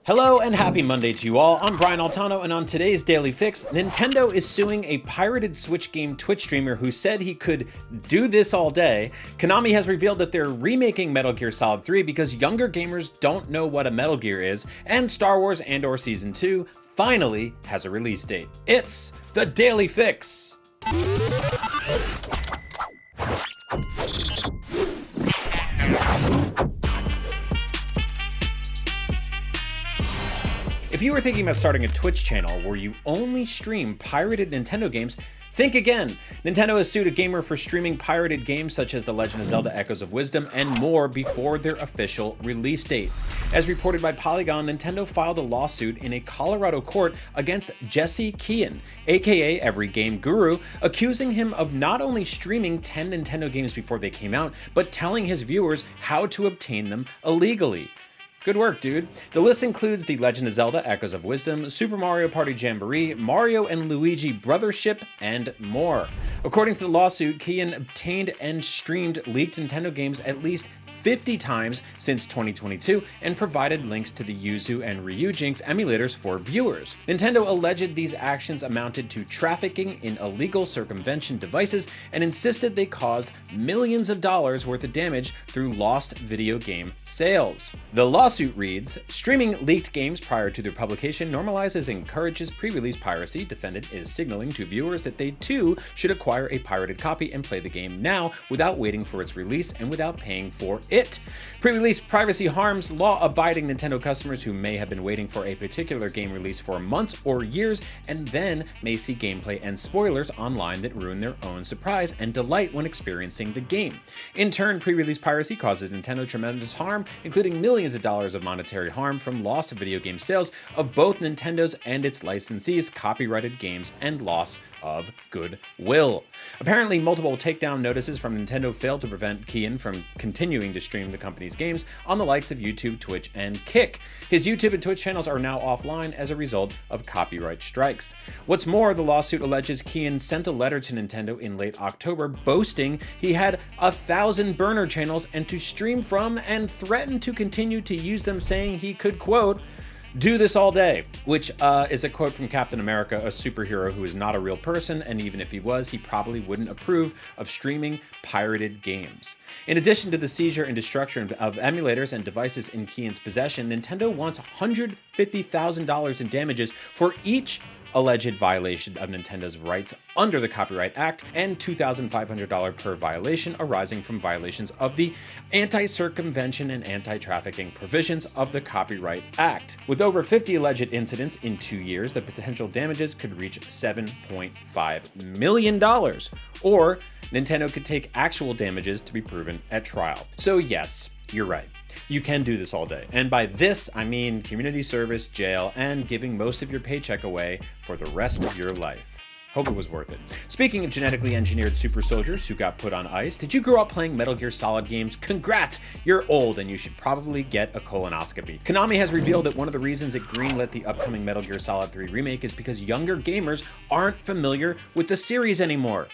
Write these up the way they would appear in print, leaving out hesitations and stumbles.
Hello and happy Monday to you all. I'm Brian Altano, and on today's Daily Fix, Nintendo is suing a pirated Switch game Twitch streamer who said he could do this all day. Konami has revealed that they're remaking Metal Gear Solid 3 because younger gamers don't know what a Metal Gear is, and Star Wars Andor Season 2 finally has a release date. It's the Daily Fix. If you were thinking about starting a Twitch channel where you only stream pirated Nintendo games, think again. Nintendo has sued a gamer for streaming pirated games such as The Legend of Zelda Echoes of Wisdom and more before their official release date. As reported by Polygon, Nintendo filed a lawsuit in a Colorado court against Jesse Kean, aka Every Game Guru, accusing him of not only streaming 10 Nintendo games before they came out, but telling his viewers how to obtain them illegally. Good work, dude. The list includes The Legend of Zelda Echoes of Wisdom, Super Mario Party Jamboree, Mario and Luigi Brothership, and more. According to the lawsuit, Kean obtained and streamed leaked Nintendo games at least 50 times since 2022 and provided links to the Yuzu and Ryujinx emulators for viewers. Nintendo alleged these actions amounted to trafficking in illegal circumvention devices and insisted they caused millions of dollars worth of damage through lost video game sales. The lawsuit reads, streaming leaked games prior to their publication normalizes and encourages pre-release piracy. Defendant is signaling to viewers that they too should acquire a pirated copy and play the game now without waiting for its release and without paying for it. Pre-release privacy harms law-abiding Nintendo customers who may have been waiting for a particular game release for months or years and then may see gameplay and spoilers online that ruin their own surprise and delight when experiencing the game. In turn, pre-release piracy causes Nintendo tremendous harm, including millions of dollars of monetary harm from lost video game sales of both Nintendo's and its licensees' copyrighted games and loss of goodwill. Apparently, multiple takedown notices from Nintendo failed to prevent Kean from continuing to stream the company's games on the likes of YouTube, Twitch, and Kick. His YouTube and Twitch channels are now offline as a result of copyright strikes. What's more, the lawsuit alleges Kean sent a letter to Nintendo in late October boasting he had 1,000 burner channels and to stream from, and threatened to continue to use them, saying he could, quote, do this all day, which is a quote from Captain America, a superhero who is not a real person, and even if he was, he probably wouldn't approve of streaming pirated games. In addition to the seizure and destruction of emulators and devices in Kean's possession, Nintendo wants $150,000 in damages for each alleged violation of Nintendo's rights under the Copyright Act and $2,500 per violation arising from violations of the anti-circumvention and anti-trafficking provisions of the Copyright Act. With over 50 alleged incidents in 2 years, the potential damages could reach $7.5 million, or Nintendo could take actual damages to be proven at trial. So yes, you're right. You can do this all day. And by this, I mean community service, jail, and giving most of your paycheck away for the rest of your life. Hope it was worth it. Speaking of genetically engineered super soldiers who got put on ice, did you grow up playing Metal Gear Solid games? Congrats! You're old and you should probably get a colonoscopy. Konami has revealed that one of the reasons it greenlit the upcoming Metal Gear Solid 3 remake is because younger gamers aren't familiar with the series anymore.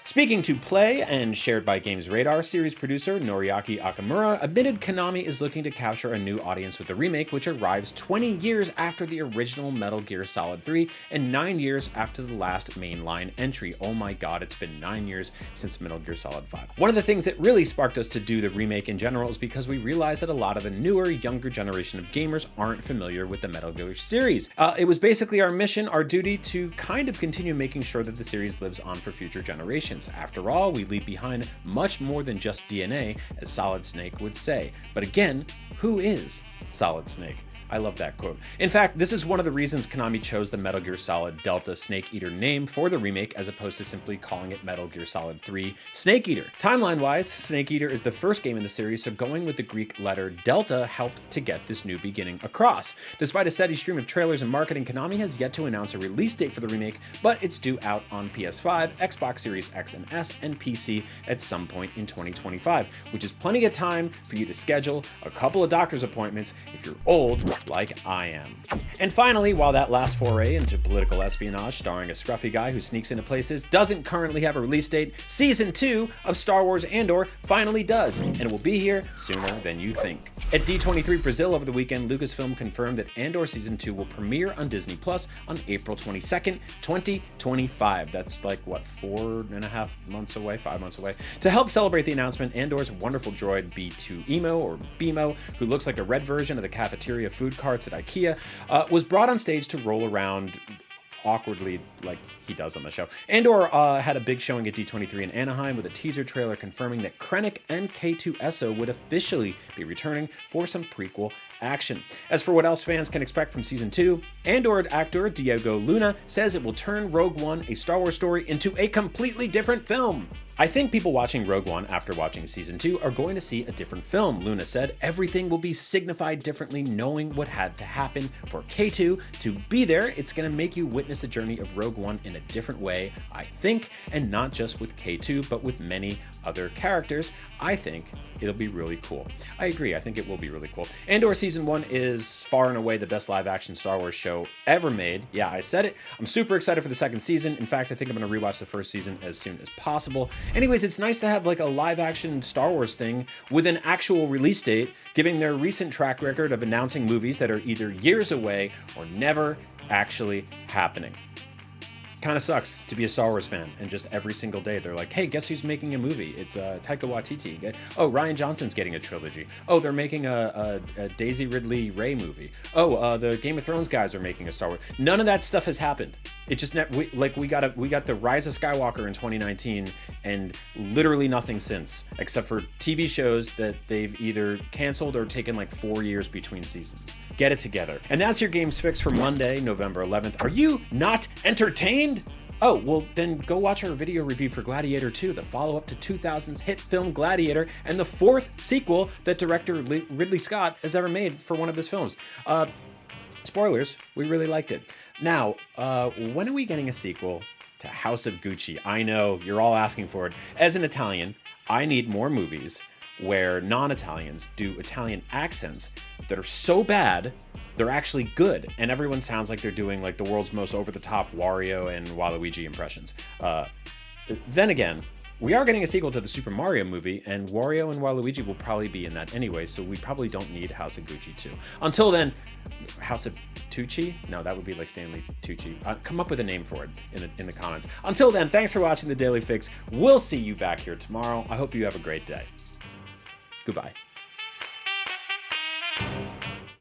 Speaking to Play and shared by Games Radar, series producer Noriaki Akamura admitted Konami is looking to capture a new audience with the remake, which arrives 20 years after the original Metal Gear Solid 3 and 9 years after the last mainline entry. Oh my god, it's been 9 years since Metal Gear Solid 5. One of the things that really sparked us to do the remake in general is because we realized that a lot of the newer, younger generation of gamers aren't familiar with the Metal Gear series. It was basically our mission, our duty, to kind of continue making sure that the series lives on for future generations. After all, we leave behind much more than just DNA, as Solid Snake would say. But again, who is Solid Snake? I love that quote. In fact, this is one of the reasons Konami chose the Metal Gear Solid Delta Snake Eater name for the remake as opposed to simply calling it Metal Gear Solid 3 Snake Eater. Timeline-wise, Snake Eater is the first game in the series, so going with the Greek letter Delta helped to get this new beginning across. Despite a steady stream of trailers and marketing, Konami has yet to announce a release date for the remake, but it's due out on PS5, Xbox Series X and S, and PC at some point in 2025, which is plenty of time for you to schedule a couple of doctor's appointments if you're old like I am. And finally, while that last foray into political espionage starring a scruffy guy who sneaks into places doesn't currently have a release date, Season 2 of Star Wars Andor finally does, and it will be here sooner than you think. At D23 Brazil over the weekend, Lucasfilm confirmed that Andor Season 2 will premiere on Disney Plus on April 22nd, 2025. That's like, what, 4.5 months away, 5 months away? To help celebrate the announcement, Andor's wonderful droid B2EMO, or BMO, who looks like a red version of the cafeteria food carts at IKEA, was brought on stage to roll around awkwardly like he does on the show. Andor had a big showing at D23 in Anaheim with a teaser trailer confirming that Krennic and K2SO would officially be returning for some prequel action. As for what else fans can expect from Season 2, Andor actor Diego Luna says it will turn Rogue One, a Star Wars story, into a completely different film. I think people watching Rogue One after watching Season 2 are going to see a different film, Luna said. Everything will be signified differently knowing what had to happen for K2 to be there. It's going to make you witness the journey of Rogue One in a different way, I think, and not just with K2, but with many other characters. I think it'll be really cool. I agree, I think it will be really cool. Andor Season 1 is far and away the best live-action Star Wars show ever made. Yeah, I said it. I'm super excited for the second season. In fact, I think I'm going to rewatch the first season as soon as possible. Anyways, it's nice to have like a live-action Star Wars thing with an actual release date, giving their recent track record of announcing movies that are either years away or never actually happening. Kind of sucks to be a Star Wars fan and just every single day they're like, hey, guess who's making a movie? It's Taika Waititi. Oh, Rian Johnson's getting a trilogy. Oh, they're making a Daisy Ridley Rey movie. Oh, the Game of Thrones guys are making a Star Wars. None of that stuff has happened. It just we got the Rise of Skywalker in 2019 and literally nothing since, except for TV shows that they've either canceled or taken like 4 years between seasons. Get it together. And that's your Games Fix for Monday, November 11th. Are you not entertained? Oh, well, then go watch our video review for Gladiator 2, the follow-up to 2000's hit film Gladiator, and the fourth sequel that director Ridley Scott has ever made for one of his films. Spoilers, we really liked it. Now, when are we getting a sequel to House of Gucci? I know, you're all asking for it. As an Italian, I need more movies where non-Italians do Italian accents that are so bad they're actually good, and everyone sounds like they're doing like the world's most over-the-top Wario and Waluigi impressions. Then again, we are getting a sequel to the Super Mario movie, and Wario and Waluigi will probably be in that anyway, so we probably don't need House of Gucci 2. Until then, House of Tucci? No, that would be like Stanley Tucci. Come up with a name for it in the comments. Until then, thanks for watching The Daily Fix. We'll see you back here tomorrow. I hope you have a great day. Goodbye.